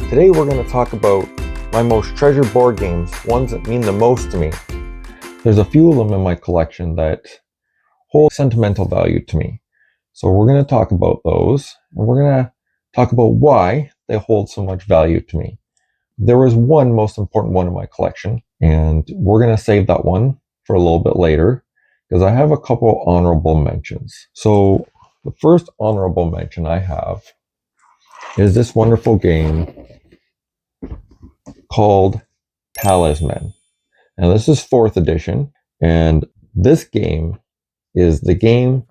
Today we're going to talk about my most treasured board games, ones that mean the most to me. There's a few of them in my collection that hold sentimental value to me. So we're going to talk about those, and we're going to talk about why they hold so much value to me. There is one most important one in my collection, and we're going to save that one for a little bit later because I have a couple honorable mentions. So the first honorable mention I have is this wonderful game called Talisman. Now this is 4th edition, and this game is the game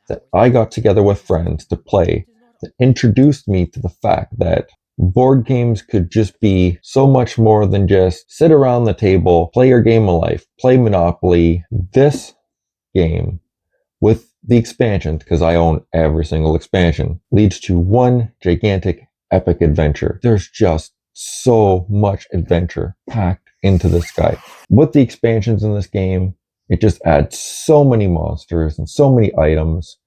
that I got together with friends to play that introduced me to the fact that board games could just be so much more than just sit around the table, play your game of life, play Monopoly. This game, with the expansions, because I own every single expansion, leads to one gigantic epic adventure. There's just so much adventure packed into this guy. With the expansions in this game, it just adds so many monsters and so many items,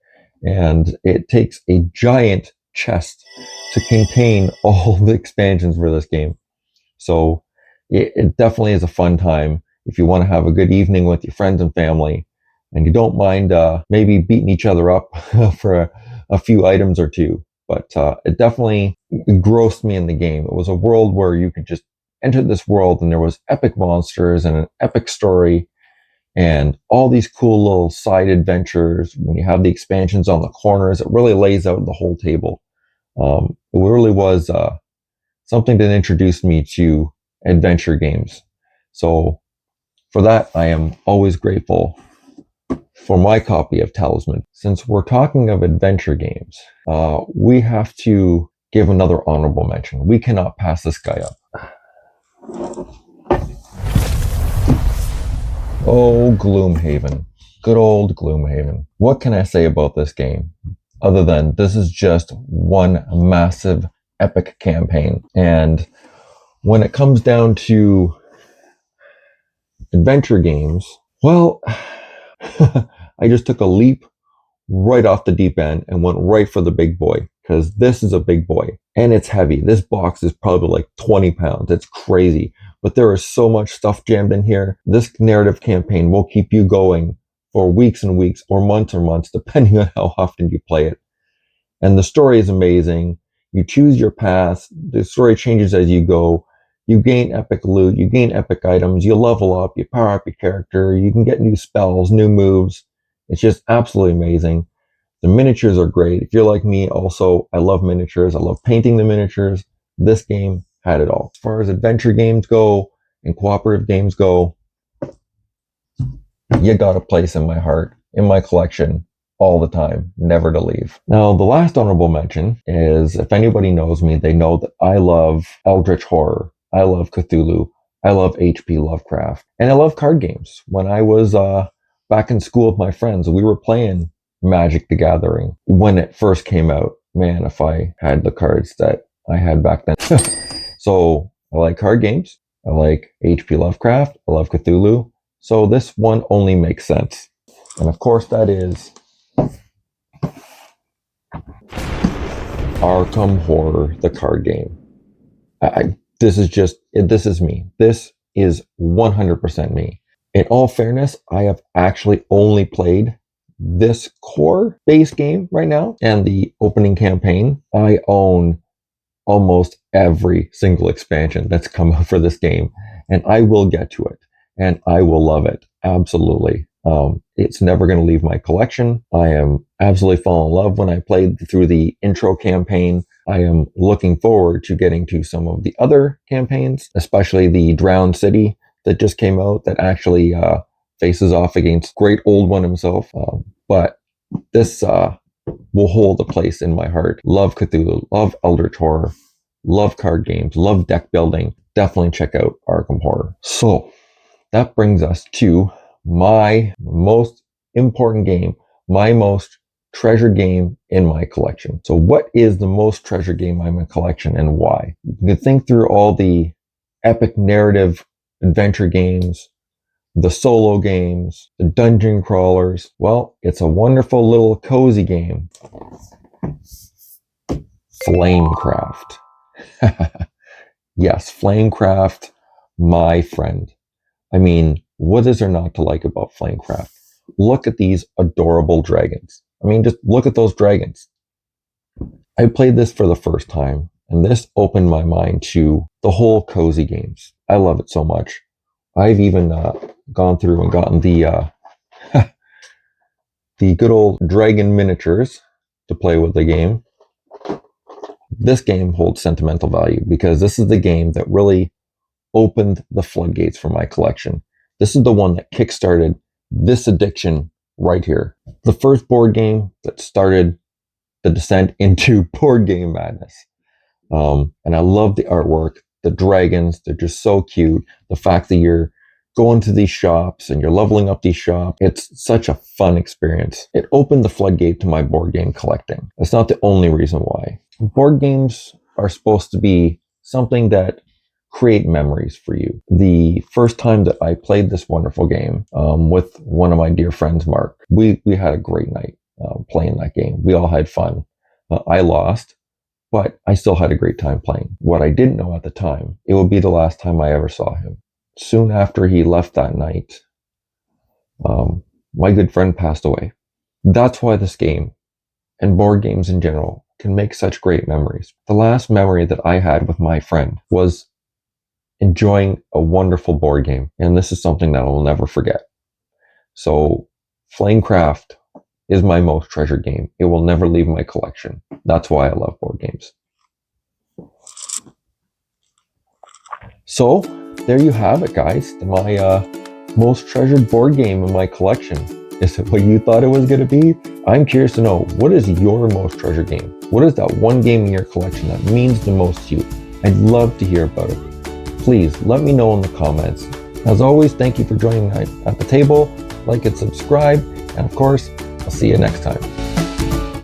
and it takes a giant chest to contain all the expansions for this game. So it definitely is a fun time if you want to have a good evening with your friends and family, and you don't mind maybe beating each other up for a few items or two. But it definitely engrossed me in the game. It was a world where you could just enter this world, and there was epic monsters and an epic story and all these cool little side adventures. When you have the expansions on the corners, it really lays out the whole table. It really was something that introduced me to adventure games. So for that, I am always grateful for my copy of Talisman. Since we're talking of adventure games, we have to give another honorable mention. We cannot pass this guy up. Oh, Gloomhaven. Good old Gloomhaven. What can I say about this game other than this is just one massive epic campaign? And when it comes down to adventure games, well, I just took a leap right off the deep end and went right for the big boy, because this is a big boy and it's heavy. This box is probably like 20 pounds. It's crazy, but there is so much stuff jammed in here. This narrative campaign will keep you going for weeks and weeks or months, depending on how often you play it. And the story is amazing. You choose your path. The story changes as you go. You gain epic loot. You gain epic items. You level up. You power up your character. You can get new spells, new moves. It's just absolutely amazing. The miniatures are great. If you're like me, also, I love miniatures. I love painting the miniatures. This game had it all. As far as adventure games go and cooperative games go, you got a place in my heart, in my collection, all the time, never to leave. Now, the last honorable mention is, if anybody knows me, they know that I love Eldritch Horror. I love Cthulhu. I love H.P. Lovecraft. And I love card games. When I was back in school with my friends, we were playing Magic the Gathering when it first came out. Man, if I had the cards that I had back then. So I like card games. I like H.P. Lovecraft. I love Cthulhu. So this one only makes sense. And of course that is Arkham Horror, the card game. This is me. This is 100% me. In all fairness, I have actually only played this core base game right now and the opening campaign. I own almost every single expansion that's come out for this game, and I will get to it and I will love it. Absolutely. It's never going to leave my collection. I am absolutely falling in love when I played through the intro campaign. I am looking forward to getting to some of the other campaigns, especially the Drowned City that just came out that actually faces off against Great Old One himself. But this will hold a place in my heart. Love Cthulhu, love Eldritch Horror, love card games, love deck building. Definitely check out Arkham Horror. So that brings us to my most important game, my most treasured game in my collection. So what is the most treasured game in my collection and why? You can think through all the epic narrative adventure games, the solo games, the dungeon crawlers. Well, it's a wonderful little cozy game. Flamecraft. Yes, Flamecraft, my friend. I mean, what is there not to like about Flamecraft? Look at these adorable dragons. I mean, just look at those dragons. I played this for the first time, and this opened my mind to the whole cozy games. I love it so much. I've even gone through and gotten the the good old dragon miniatures to play with the game. This game holds sentimental value because this is the game that really opened the floodgates for my collection. This is the one that kickstarted this addiction right here. The first board game that started the descent into board game madness. And I love the artwork, the dragons, they're just so cute. The fact that you're going to these shops and you're leveling up these shops, it's such a fun experience. It opened the floodgate to my board game collecting. That's not the only reason why. Board games are supposed to be something that create memories for you. The first time that I played this wonderful game with one of my dear friends, Mark, we had a great night playing that game. We all had fun. I lost, but I still had a great time playing. What I didn't know at the time, it would be the last time I ever saw him. Soon after he left that night, my good friend passed away. That's why this game, and board games in general, can make such great memories. The last memory that I had with my friend was enjoying a wonderful board game, and this is something that I will never forget. So, Flamecraft is my most treasured game. It will never leave my collection. That's why I love board games. So, there you have it, guys. My most treasured board game in my collection. Is it what you thought it was going to be? I'm curious to know, what is your most treasured game? What is that one game in your collection that means the most to you? I'd love to hear about it. Please let me know in the comments. As always, thank you for joining at the table. Like and subscribe. And of course, I'll see you next time.